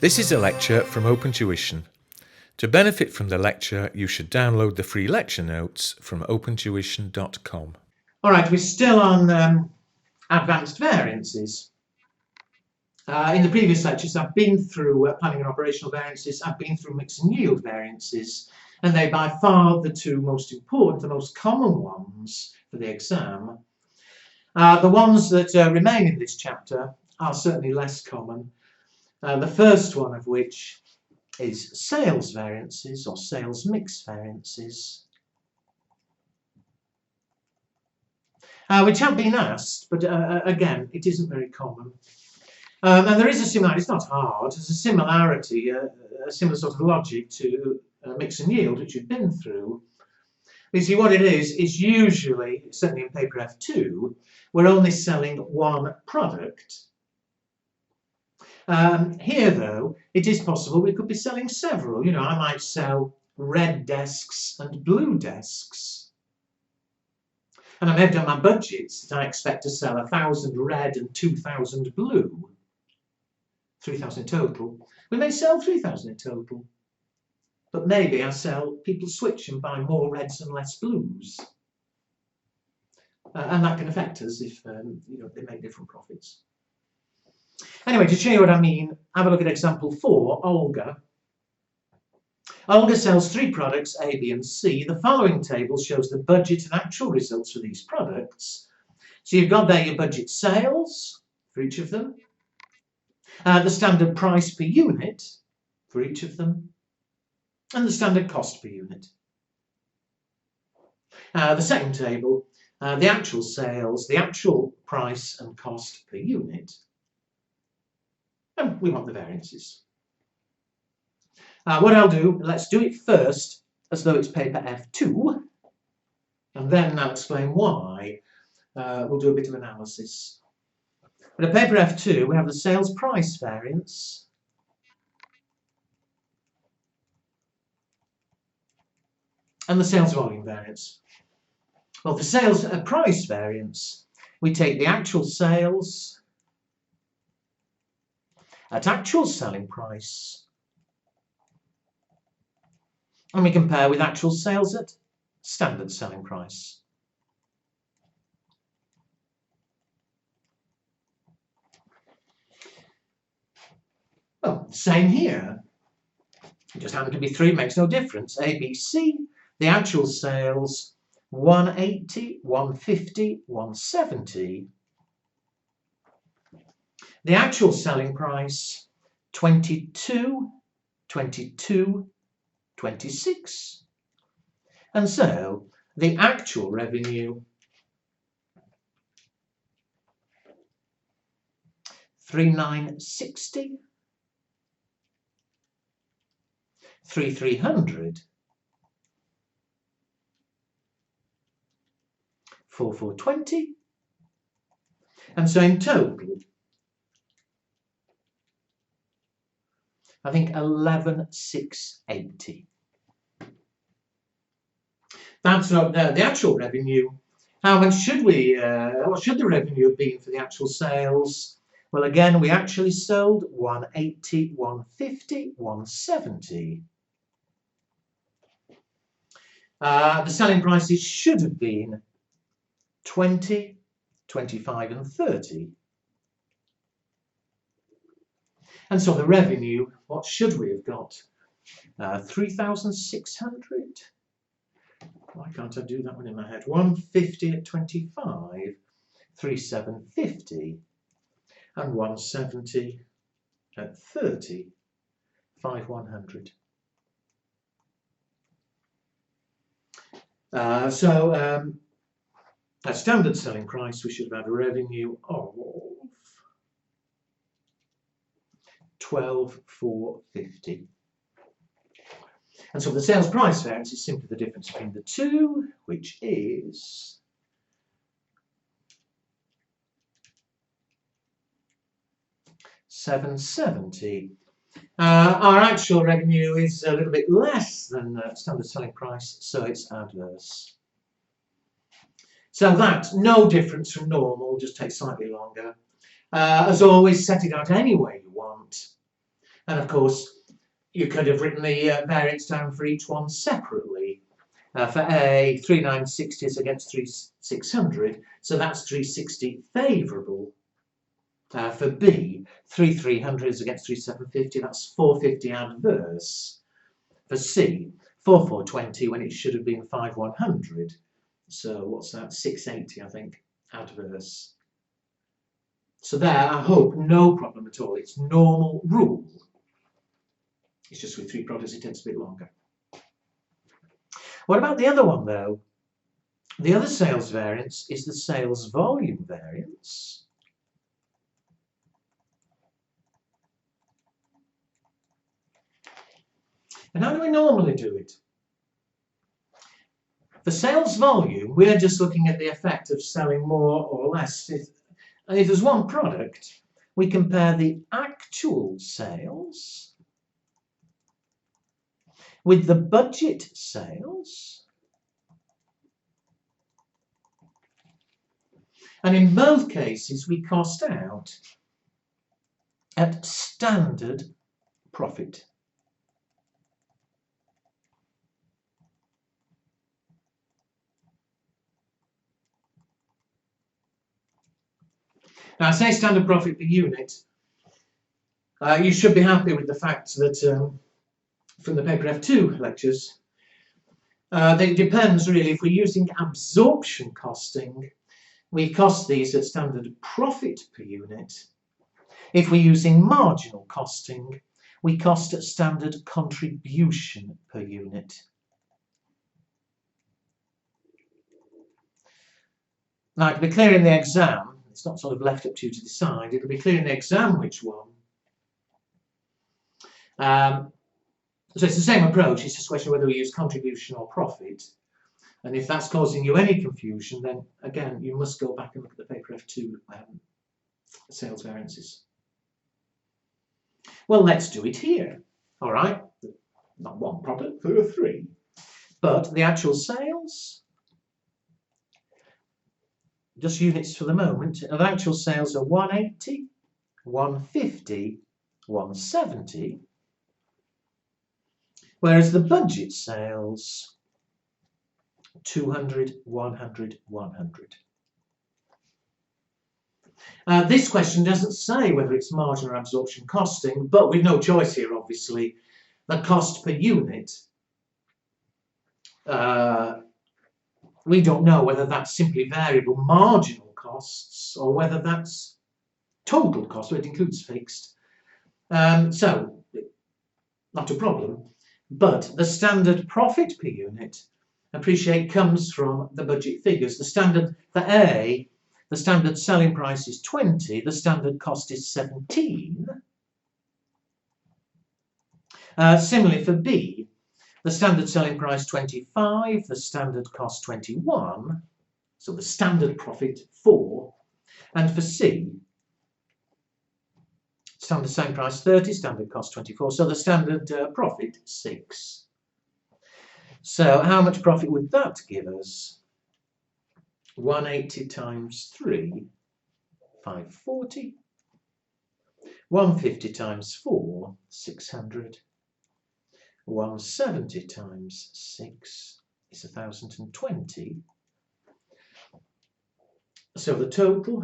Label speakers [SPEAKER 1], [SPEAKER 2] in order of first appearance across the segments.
[SPEAKER 1] This is a lecture from OpenTuition. To benefit from the lecture, you should download the free lecture notes from opentuition.com.
[SPEAKER 2] All right, we're still on advanced variances. In the previous lectures, I've been through planning and operational variances, I've been through mix and yield variances, and they're by far the two most important, the most common ones for the exam. The ones that remain in this chapter are certainly less common. The first one of which is sales variances or sales mix variances, which have been asked, but again, it isn't very common. And there is a similarity, it's not hard, there's a similarity, a similar sort of logic to mix and yield, which you've been through. You see, what it is usually, certainly in paper F2, we're only selling one product. Here, though, it is possible we could be selling several. You know, I might sell red desks and blue desks. And I may have done my budgets that I expect to sell 1,000 red and 2,000 blue. 3,000 in total. We may sell 3,000 in total. But maybe people switch and buy more reds and less blues. And that can affect us if they make different profits. Anyway, to show you what I mean, have a look at example 4, Olga. Olga sells 3 products, A, B and C. The following table shows the budget and actual results for these products. So you've got there your budget sales for each of them, the standard price per unit for each of them, and the standard cost per unit. The second table, the actual sales, the actual price and cost per unit. And we want the variances. What I'll do, let's do it first as though it's paper F2, and then I'll explain why. We'll do a bit of analysis. But at paper F2, we have the sales price variance, and the sales volume variance. Well, for sales price variance, we take the actual sales at actual selling price, and we compare with actual sales at standard selling price. Well, same here. It just happened to be 3, makes no difference. A, B, C, the actual sales 180, 150, 170. The actual selling price 22, 22, 26. And so the actual revenue 3,960, 3,300, 4,420, and so in total I think 11,680. That's not the actual revenue. How much should what should the revenue have been for the actual sales? Well, again, we actually sold 180, 150, 170. The selling prices should have been 20, 25 and 30. And so the revenue, what should we have got? 3,600. Why can't I do that one in my head? 150 at 25, 3,750, and 170 at 30, 5,100. At standard selling price, we should have had a revenue of 12,450. And so the sales price variance is simply the difference between the two, which is £770. Our actual revenue is a little bit less than standard selling price, so it's adverse. So that, no difference from normal, just takes slightly longer. As always, set it out any way you want. And of course, you could have written the variance down for each one separately. For A, 3960 is against 3600, so that's 360 favourable. For B, 3300 is against 3750, that's 450 adverse. For C, 4420 when it should have been 5100. So what's that? 680, I think, adverse. So there, I hope, no problem at all. It's normal rule. It's just with 3 products it takes a bit longer. What about the other one, though? The other sales variance is the sales volume variance. And how do we normally do it? For sales volume, we're just looking at the effect of selling more or less. If there's one product, we compare the actual sales with the budget sales. And in both cases, we cost out at standard profit. Now, I say standard profit per unit. You should be happy with the fact that from the paper F2 lectures, that it depends really. If we're using absorption costing, we cost these at standard profit per unit. If we're using marginal costing, we cost at standard contribution per unit. Now, to be clear in the exam, it's not sort of left up to you to decide, it'll be clear in the exam which one. So it's the same approach, it's just a question of whether we use contribution or profit. And if that's causing you any confusion, then again, you must go back and look at the paper F2 sales variances. Well, let's do it here. All right, not one product, there are 3. But the actual sales, just units for the moment, of actual sales are 180, 150, 170. Whereas the budget sales, 200, 100, 100. This question doesn't say whether it's margin or absorption costing, but with no choice here, obviously. The cost per unit, we don't know whether that's simply variable marginal costs or whether that's total cost, where it includes fixed. So, not a problem. But the standard profit per unit, appreciate, comes from the budget figures. The standard for A, the standard selling price is 20, the standard cost is 17. Similarly for B, the standard selling price 25, the standard cost 21, so the standard profit 4, and for C, standard selling price 30, standard cost 24, so the standard profit 6. So how much profit would that give us? 180 times 3, 540. 150 times 4, 600. 170 times 6 is 1020. So the total,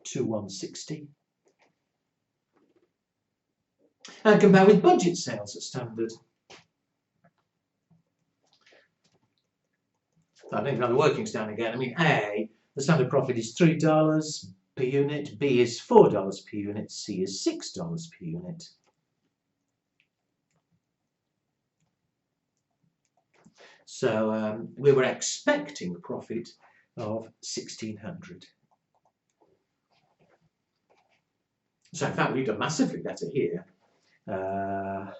[SPEAKER 2] 2160. And compare with budget sales at standard. I think now the workings down again. I mean, A, the standard profit is $3 per unit, B is $4 per unit, C is $6 per unit. So we were expecting a profit of 1600. So in fact, we've done massively better here. The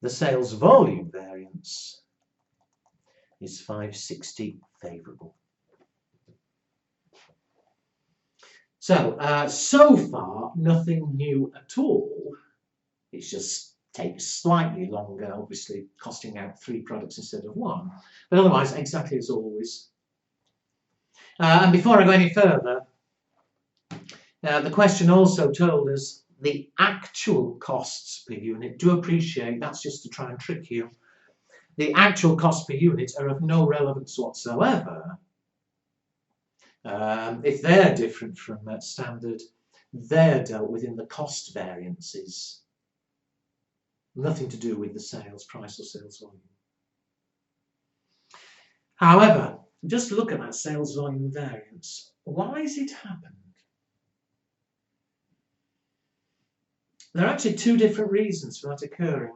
[SPEAKER 2] sales volume variance is 560 favourable. So, so far, nothing new at all. It just takes slightly longer, obviously costing out 3 products instead of 1. But otherwise, exactly as always. And before I go any further, the question also told us the actual costs per unit. Do appreciate that's just to try and trick you. The actual costs per unit are of no relevance whatsoever. If they're different from standard, they're dealt with in the cost variances. Nothing to do with the sales price or sales volume. However, just look at that sales volume variance. Why has it happened? There are actually two different reasons for that occurring.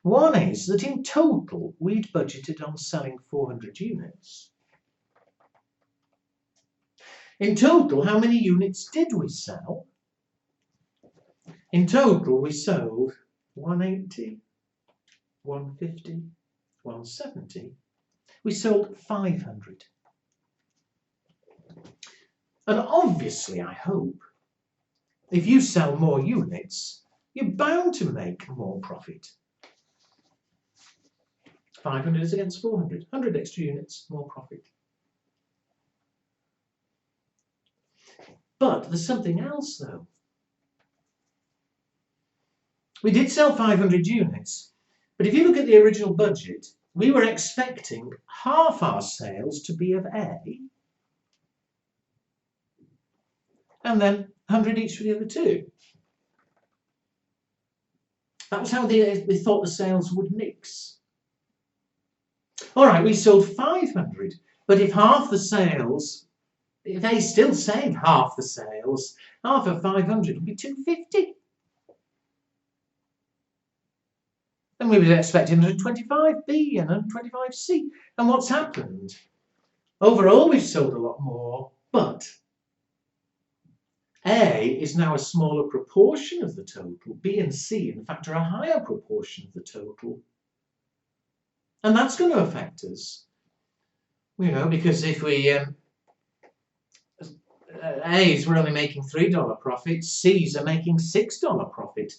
[SPEAKER 2] One is that in total, we'd budgeted on selling 400 units. In total, how many units did we sell? In total, we sold 180, 150, 170. We sold 500. And obviously, I hope, if you sell more units, you're bound to make more profit. 500 is against 400. 100 extra units, more profit. But there's something else, though. We did sell 500 units, but if you look at the original budget, we were expecting half our sales to be of A, and then 100 each for the other two. That was how we thought the sales would mix. All right, we sold 500, but if half the sales, if they still saved half the sales, half of 500 would be 250. And we were expecting 125B and 125C. And what's happened? Overall, we've sold a lot more, but A is now a smaller proportion of the total. B and C, in fact, are a higher proportion of the total. And that's going to affect us. You know, because if we, A's we're only making $3 profit, C's are making $6 profit.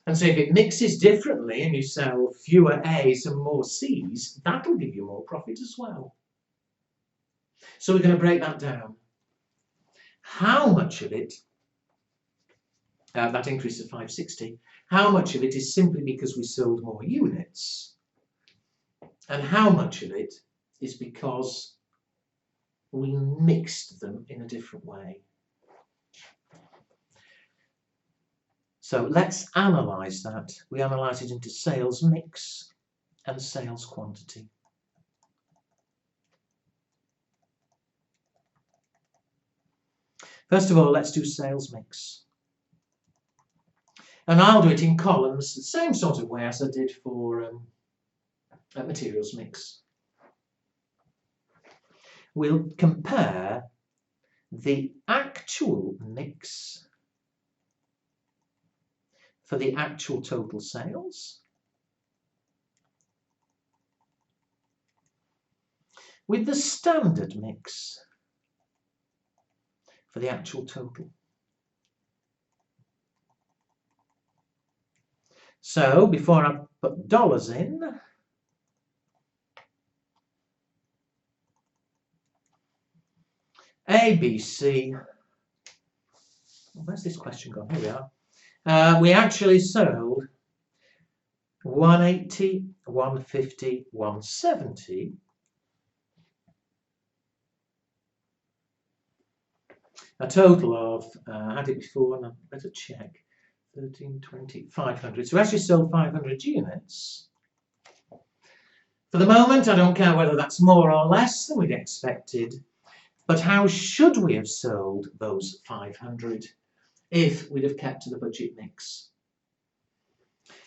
[SPEAKER 2] And so if it mixes differently and you sell fewer A's and more C's, that'll give you more profit as well. So we're going to break that down. How much of it, that increase of 560, how much of it is simply because we sold more units? And how much of it is because we mixed them in a different way? So let's analyse that. We analyse it into sales mix and sales quantity. First of all, let's do sales mix. And I'll do it in columns, the same sort of way as I did for materials mix. We'll compare the actual mix for the actual total sales with the standard mix for the actual total. So before I put dollars in, A, B, C, where's this question gone? Here we are. We actually sold 180, 150, 170. A total of, I had it before and I better check, 13, 20, 500. So we actually sold 500 units. For the moment, I don't care whether that's more or less than we'd expected, but how should we have sold those 500 if we'd have kept to the budget mix?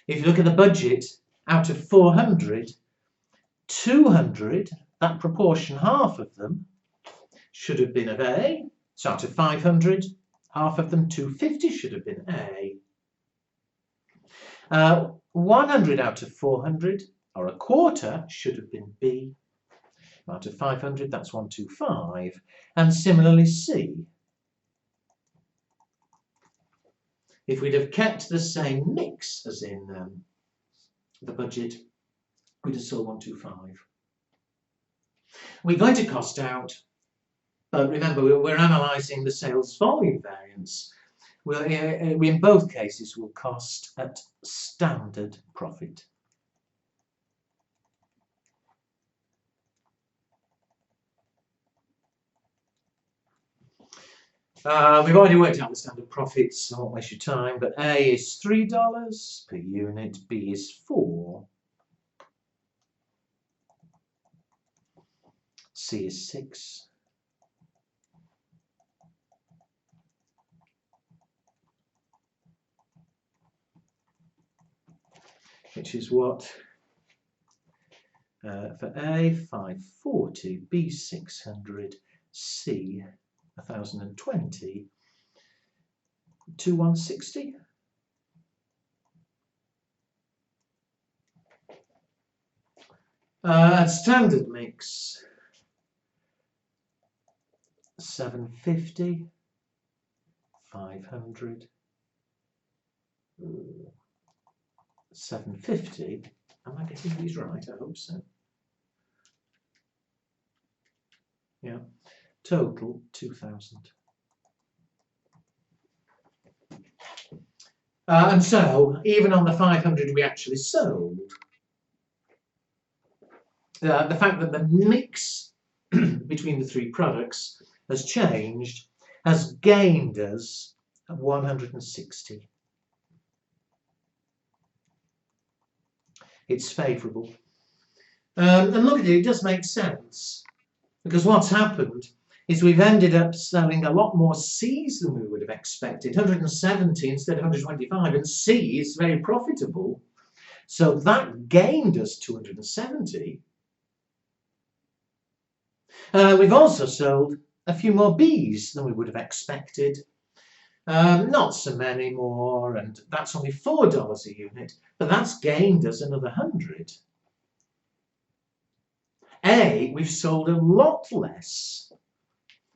[SPEAKER 2] If you look at the budget, out of 400, 200, that proportion, half of them, should have been of A. So out of 500, half of them, 250, should have been A. 100 out of 400, or a quarter, should have been B. Out of 500, that's 125. And similarly, C. If we'd have kept the same mix as in the budget, we'd have sold 125. We're going to cost out, but remember we're analysing the sales volume variance. In both cases will cost at standard profit. We've already worked out the standard profits, so I won't waste your time, but A is $3 per unit, B is 4, C is 6, which is what? For A, 540, B, 600, C, 1020, 2160. Standard mix, 750, 500, 750. Am I getting these right? I hope so. Yeah. Total 2000. And so, even on the 500 we actually sold, the fact that the mix between the three products has changed has gained us 160. It's favourable. And look at it, it does make sense. Because what's happened is we've ended up selling a lot more C's than we would have expected, 170 instead of 125, and C is very profitable. So that gained us 270. We've also sold a few more B's than we would have expected. Not so many more, and that's only $4 a unit, but that's gained us another 100. A, we've sold a lot less,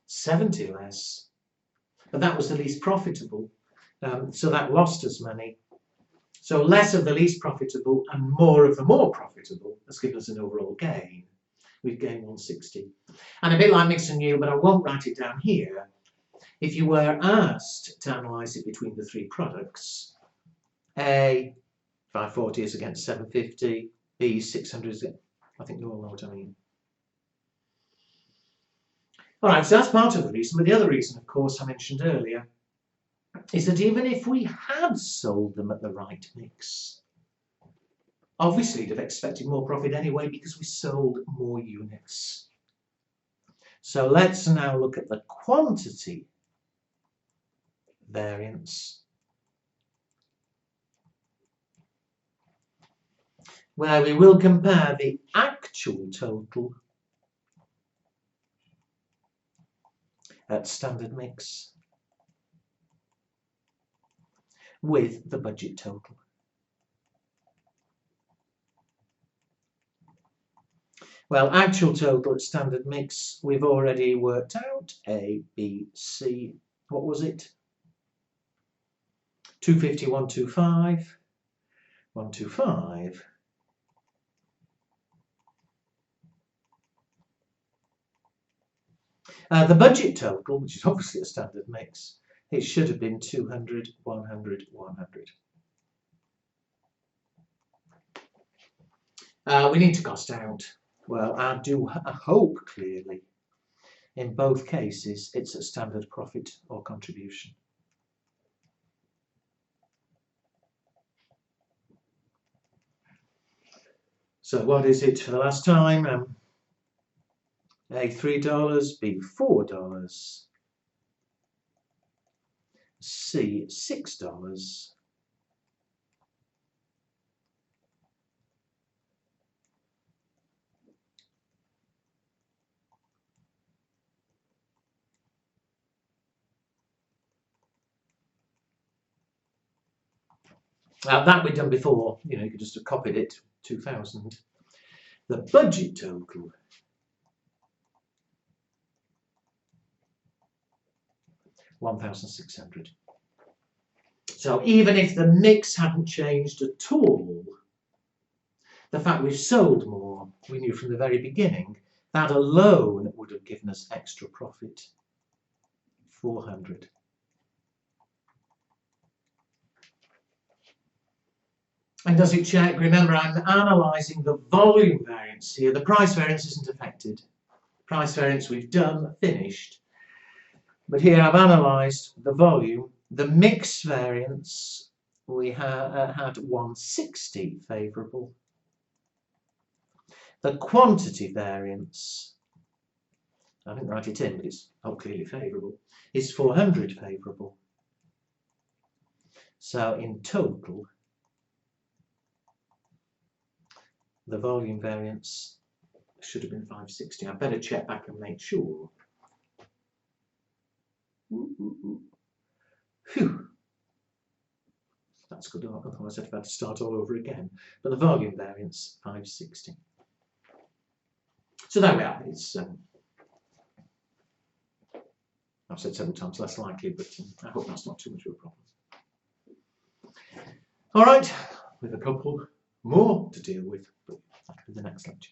[SPEAKER 2] 70 less, but that was the least profitable, so that lost us money. So less of the least profitable and more of the more profitable has given us an overall gain. We've gained 160. And a bit like mix and new, but I won't write it down here. If you were asked to analyse it between the three products, A, 540 is against 750, B, 600 is against, I think you all know what I mean. All right, so that's part of the reason, but the other reason, of course, I mentioned earlier, is that even if we had sold them at the right mix, obviously you'd have expected more profit anyway because we sold more units. So let's now look at the quantity variance, where we will compare the actual total at standard mix with the budget total. Well, actual total at standard mix, we've already worked out. A, B, C. What was it? 250, 125, 125. The budget total, which is obviously a standard mix, it should have been 200, 100, 100. We need to cost out. Well, I do hope clearly. In both cases, it's a standard profit or contribution. So what is it for the last time? A, $3, B, $4, C, $6, that we've done before, you know, you could just have copied it, 2000. The budget total, $1,600. So even if the mix hadn't changed at all, the fact we've sold more, we knew from the very beginning, That alone would have given us extra profit, 400. And does it check? Remember, I'm analysing the volume variance here. The price variance isn't affected. Price variance we've done, finished. But here I've analysed the volume. The mix variance, we had 160 favourable. The quantity variance, I didn't write it in, but it's clearly favourable, is 400 favourable. So in total, the volume variance should have been 560. I better check back and make sure. Phew. That's good, otherwise I'd have had to start all over again. But the volume variance, 560. So there we are. It's I've said several times less likely, but I hope that's not too much of a problem. All right, with a couple more to deal with, but that'll be the next lecture.